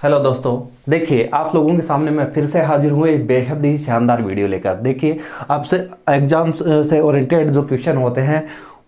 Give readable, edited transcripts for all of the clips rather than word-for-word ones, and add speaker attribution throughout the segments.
Speaker 1: Hello दोस्तों, देखिए आप लोगों के सामने मैं फिर से हाजिर हूँ एक बेहद ही शानदार वीडियो लेकर। देखिए आपसे एग्जाम से ओरिएंटेड जो क्वेश्चन होते हैं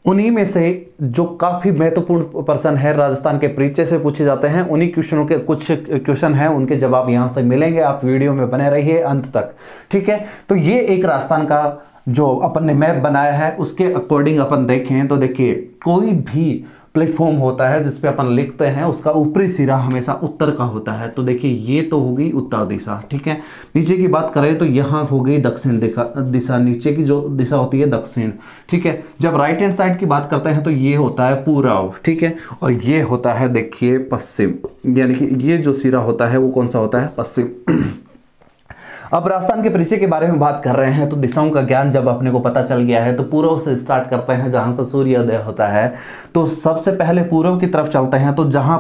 Speaker 1: उन्हीं में से जो काफ़ी महत्वपूर्ण पर्सन है राजस्थान के परिचय से पूछे जाते हैं, उन्हीं क्वेश्चनों के कुछ क्वेश्चन हैं, उनके जवाब यहाँ से मिलेंगे। आप वीडियो में बने रहिए अंत तक, ठीक है। तो ये एक राजस्थान का जो अपन ने मैप बनाया है उसके अकॉर्डिंग अपन देखें तो देखिए कोई भी प्लेटफॉर्म होता है जिसपे अपन लिखते हैं उसका ऊपरी सिरा हमेशा उत्तर का होता है। तो देखिए ये तो हो गई उत्तर दिशा, ठीक है। नीचे की बात करें तो यहाँ हो गई दक्षिण दिशा, नीचे की जो दिशा होती है दक्षिण, ठीक है। जब राइट हैंड साइड की बात करते हैं तो ये होता है पूर्व, ठीक है, और ये होता है देखिए पश्चिम, यानी कि ये जो सिरा होता है वो कौन सा होता है, पश्चिम। अब राजस्थान के परिचय के बारे में बात कर रहे हैं तो दिशाओं का ज्ञान जब अपने को पता चल गया है तो पूर्व से स्टार्ट करते हैं, जहां से सूर्योदय होता है। तो सबसे पहले पूर्व की तरफ चलते हैं, तो जहां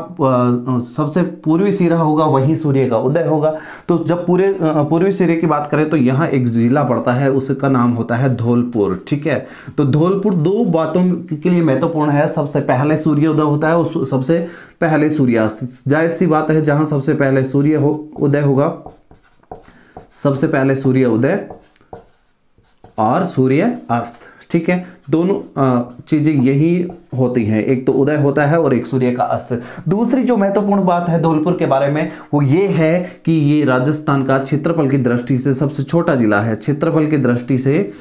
Speaker 1: सबसे पूर्वी सिरा होगा वहीं सूर्य का उदय होगा। तो जब पूर्वी सिरे की बात करें तो यहाँ एक जिला पड़ता है, उसका नाम होता है धौलपुर, ठीक है। तो धौलपुर दो बातों के लिए महत्वपूर्ण है, सबसे पहले सूर्योदय होता है और सबसे पहले सूर्यास्त। जाहिर सी बात है जहां सबसे पहले उदय होगा, सबसे पहले सूर्य उदय और सूर्य अस्त, ठीक है। दोनों चीजें यही होती हैं, एक तो उदय होता है और एक सूर्य का अस्त। दूसरी जो महत्वपूर्ण बात है धौलपुर के बारे में वो ये है कि ये राजस्थान का क्षेत्रफल की दृष्टि से सबसे छोटा जिला है। क्षेत्रफल की दृष्टि से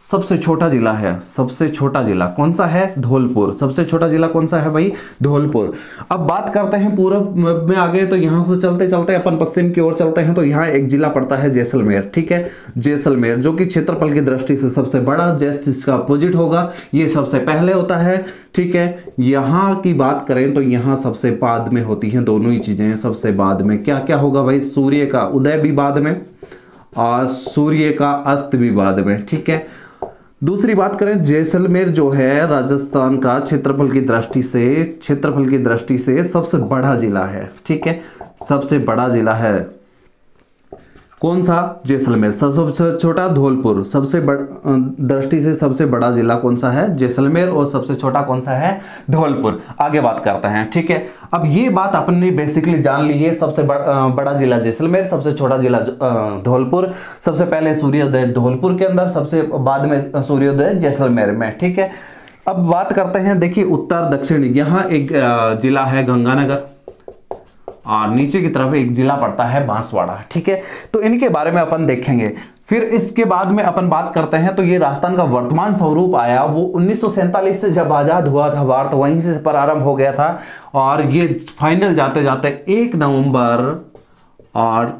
Speaker 1: सबसे छोटा जिला है। सबसे छोटा जिला कौन सा है, धौलपुर। सबसे छोटा जिला कौन सा है भाई, धौलपुर। अब बात करते हैं पूर्व में आ गए तो यहां से चलते चलते अपन पश्चिम की ओर चलते हैं तो यहाँ एक जिला पड़ता है जैसलमेर, ठीक है। जैसलमेर जो कि क्षेत्रफल की दृष्टि से सबसे बड़ा, जिसका अपोजिट होगा, ये सबसे पहले होता है, ठीक है। यहाँ की बात करें तो यहाँ सबसे बाद में होती हैं दोनों ही चीजें। सबसे बाद में क्या क्या होगा भाई, सूर्य का उदय भी बाद में और सूर्य का अस्त भी बाद में, ठीक है। दूसरी बात करें, जैसलमेर जो है राजस्थान का क्षेत्रफल की दृष्टि से सबसे बड़ा जिला है, ठीक है। सबसे बड़ा जिला है कौन सा, जैसलमेर। सबसे छोटा धौलपुर। सबसे दृष्टि से सबसे बड़ा जिला कौन सा है, जैसलमेर, और सबसे छोटा कौन सा है, धौलपुर। आगे बात करते हैं, ठीक है। अब ये बात अपन ने बेसिकली जान ली है, सबसे बड़ा जिला जैसलमेर, सबसे छोटा जिला धौलपुर, सबसे पहले सूर्योदय धौलपुर के अंदर, सबसे बाद में सूर्योदय जैसलमेर में, ठीक है। अब बात करते हैं, देखिए उत्तर दक्षिण, यहाँ एक जिला है गंगानगर और नीचे की तरफ एक जिला पड़ता है बांसवाड़ा, ठीक है। तो इनके बारे में अपन देखेंगे। फिर इसके बाद में अपन बात करते हैं तो ये राजस्थान का वर्तमान स्वरूप आया वो 1947 से जब आजाद हुआ था भारत, वहीं से प्रारंभ हो गया था और ये फाइनल जाते जाते 1 नवंबर और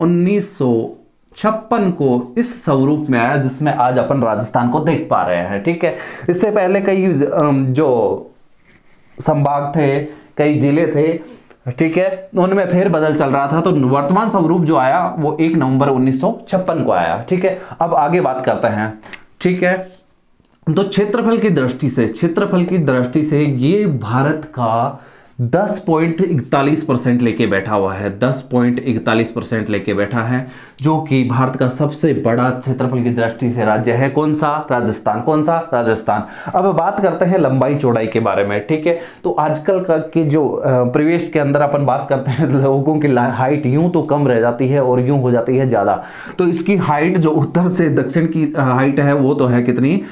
Speaker 1: 1956 को इस स्वरूप में आया जिसमें आज अपन राजस्थान को देख पा रहे हैं, ठीक है। इससे पहले कई जो संभाग थे, कई जिले थे, ठीक है, उनमें फेर बदल चल रहा था। तो वर्तमान स्वरूप जो आया वो 1 नवंबर 1956 को आया, ठीक है। अब आगे बात करते हैं, ठीक है। तो क्षेत्रफल की दृष्टि से ये भारत का 10.41% लेके बैठा हुआ है, 10.41% लेके बैठा है, जो कि भारत का सबसे बड़ा क्षेत्रफल की दृष्टि से राज्य है। कौन सा, राजस्थान। कौन सा, राजस्थान। अब बात करते हैं लंबाई चौड़ाई के बारे में, ठीक है। तो आजकल का के जो परिवेश के अंदर अपन बात करते हैं लोगों की हाइट यूं तो कम रह जाती है और यूं हो जाती है ज्यादा। तो इसकी हाइट जो उत्तर से दक्षिण की हाइट है वो तो है कितनी,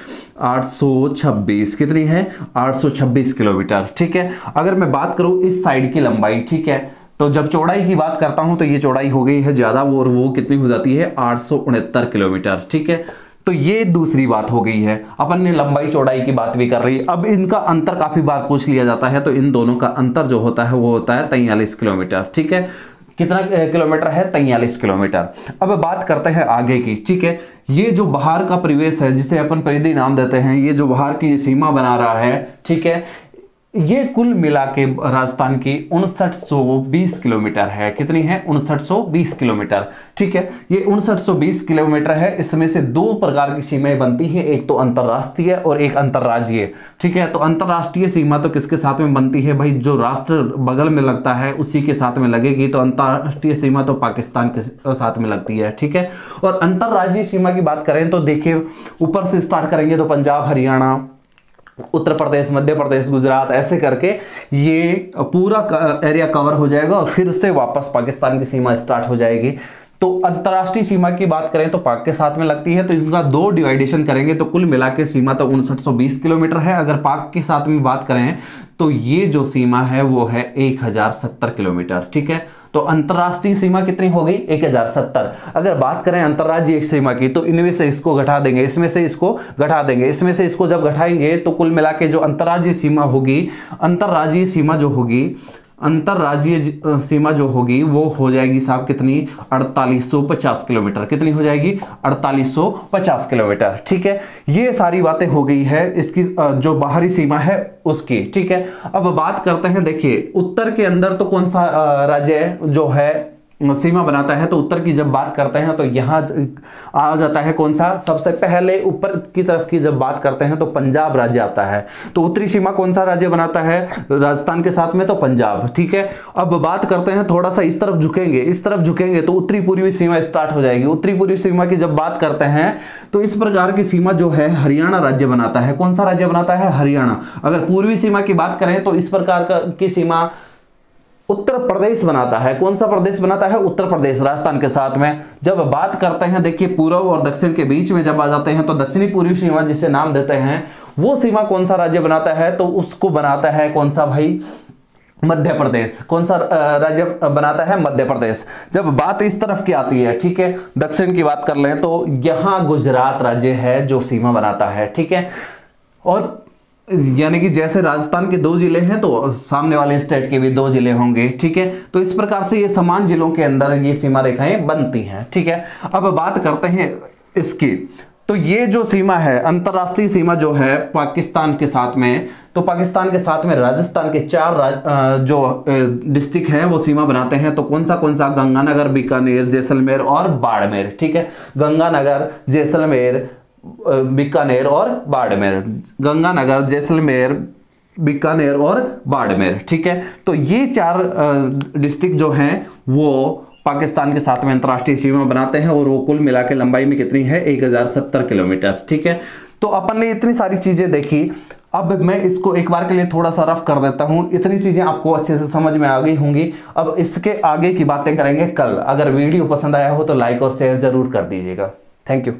Speaker 1: 826। कितनी है, 826 किलोमीटर, ठीक है। अगर मैं बात करूं इस साइड की लंबाई, ठीक है, तो जब चौड़ाई की बात करता हूं तो ये चौड़ाई हो गई है ज्यादा, वो कितनी हो जाती है, 869 किलोमीटर, ठीक है। तो ये दूसरी बात हो गई है। अपन ने लंबाई चौड़ाई की बात भी कर रही है। अब इनका अंतर काफी बार पूछ लिया जाता है, तो इन दोनों का अंतर जो होता है वो होता है 43 किलोमीटर, ठीक है। कितना किलोमीटर है, 43 किलोमीटर। अब बात करते हैं आगे की, ठीक है। ये जो बाहर का परिवेश है जिसे अपन परिधि नाम देते हैं, ये जो बाहर की सीमा बना रहा है, ठीक है, ये कुल मिला के राजस्थान की 5920 किलोमीटर है। कितनी है, 5920 किलोमीटर, ठीक है। ये 5920 किलोमीटर है। इसमें से दो प्रकार की सीमाएं बनती है, एक तो अंतरराष्ट्रीय और एक अंतरराज्यीय, ठीक है। तो अंतरराष्ट्रीय सीमा तो किसके साथ में बनती है भाई, जो राष्ट्र बगल में लगता है उसी के साथ में लगेगी। तो अंतरराष्ट्रीय सीमा तो पाकिस्तान के साथ में लगती है, ठीक है। और अंतरराज्यीय सीमा की बात करें तो देखिए ऊपर से स्टार्ट करेंगे तो पंजाब, हरियाणा, उत्तर प्रदेश, मध्य प्रदेश, गुजरात, ऐसे करके ये पूरा एरिया कवर हो जाएगा और फिर से वापस पाकिस्तान की सीमा स्टार्ट हो जाएगी। तो अंतर्राष्ट्रीय सीमा की बात करें तो पाक के साथ में लगती है, तो इनका 2 डिवाइडेशन करेंगे तो कुल मिला के सीमा तो 5920 किलोमीटर है। अगर पाक के साथ में बात करें तो ये जो सीमा है वो है 1070 किलोमीटर, ठीक है। तो अंतर्राष्ट्रीय सीमा कितनी हो गई? 1070। अगर बात करें अंतर्राज्यीय सीमा की तो इनमें से इसको घटा देंगे, इसमें से इसको घटा देंगे, इसमें से इसको जब घटाएंगे तो कुल मिला के जो अंतर्राज्यीय सीमा होगी, अंतर्राज्यीय सीमा जो होगी, अंतर्राज्यीय सीमा जो होगी वो हो जाएगी साहब कितनी? 4850 किलोमीटर। कितनी हो जाएगी? 4850 किलोमीटर, ठीक है। ये सारी बातें हो गई है इसकी जो बाहरी सीमा है उसकी, ठीक है। अब बात करते हैं, देखिए उत्तर के अंदर तो कौन सा राज्य जो है सीमा बनाता है, तो उत्तर की जब बात करते हैं तो यहां आ जाता है कौन सा? सबसे पहले ऊपर की तरफ की जब बात करते हैं तो पंजाब राज्य आता है। तो उत्तरी सीमा कौन सा राज्य बनाता है? राजस्थान के साथ में तो पंजाब, ठीक है। अब बात करते हैं, थोड़ा सा इस तरफ झुकेंगे, इस तरफ झुकेंगे तो उत्तरी पूर्वी सीमा स्टार्ट हो जाएगी। उत्तरी पूर्वी सीमा की जब बात करते हैं तो इस प्रकार की सीमा जो है हरियाणा राज्य बनाता है। कौन सा राज्य बनाता है? हरियाणा। अगर पूर्वी सीमा की बात करें तो इस प्रकार की सीमा उत्तर प्रदेश बनाता है। कौन सा प्रदेश बनाता है? उत्तर प्रदेश, राजस्थान के साथ में। जब बात करते हैं, देखिए पूर्व और दक्षिण के बीच में जब आ जाते हैं तो दक्षिणी पूर्वी सीमा जिसे नाम देते हैं वो सीमा कौन सा राज्य बनाता है? तो उसको बनाता है कौन सा भाई? मध्य प्रदेश। कौन सा राज्य बनाता है? मध्य प्रदेश। जब बात इस तरफ की आती है, ठीक है, दक्षिण की बात कर लें तो यहां गुजरात राज्य है जो सीमा बनाता है, ठीक है। और यानी कि जैसे राजस्थान के 2 जिले हैं तो सामने वाले स्टेट के भी 2 जिले होंगे, ठीक है। तो इस प्रकार से ये समान जिलों के अंदर ये सीमा रेखाएं बनती हैं, ठीक है। अब बात करते हैं इसकी, तो ये जो सीमा है अंतरराष्ट्रीय सीमा जो है पाकिस्तान के साथ में, तो पाकिस्तान के साथ में राजस्थान के 4 जो डिस्ट्रिक्ट हैं वो सीमा बनाते हैं। तो कौन सा? गंगानगर, बीकानेर, जैसलमेर और बाड़मेर, ठीक है। गंगानगर, जैसलमेर, बीकानेर और बाड़मेर। गंगानगर, जैसलमेर, बीकानेर और बाड़मेर, ठीक है। तो ये 4 डिस्ट्रिक्ट जो हैं वो पाकिस्तान के साथ में अंतर्राष्ट्रीय सीमा बनाते हैं और वो कुल मिला के लंबाई में कितनी है? 1070 किलोमीटर, ठीक है। तो अपन ने इतनी सारी चीजें देखी। अब मैं इसको एक बार के लिए थोड़ा सा रफ कर देता हूं। इतनी चीजें आपको अच्छे से समझ में आ गई होंगी। अब इसके आगे की बातें करेंगे कल। अगर वीडियो पसंद आया हो तो लाइक और शेयर जरूर कर दीजिएगा। Thank you.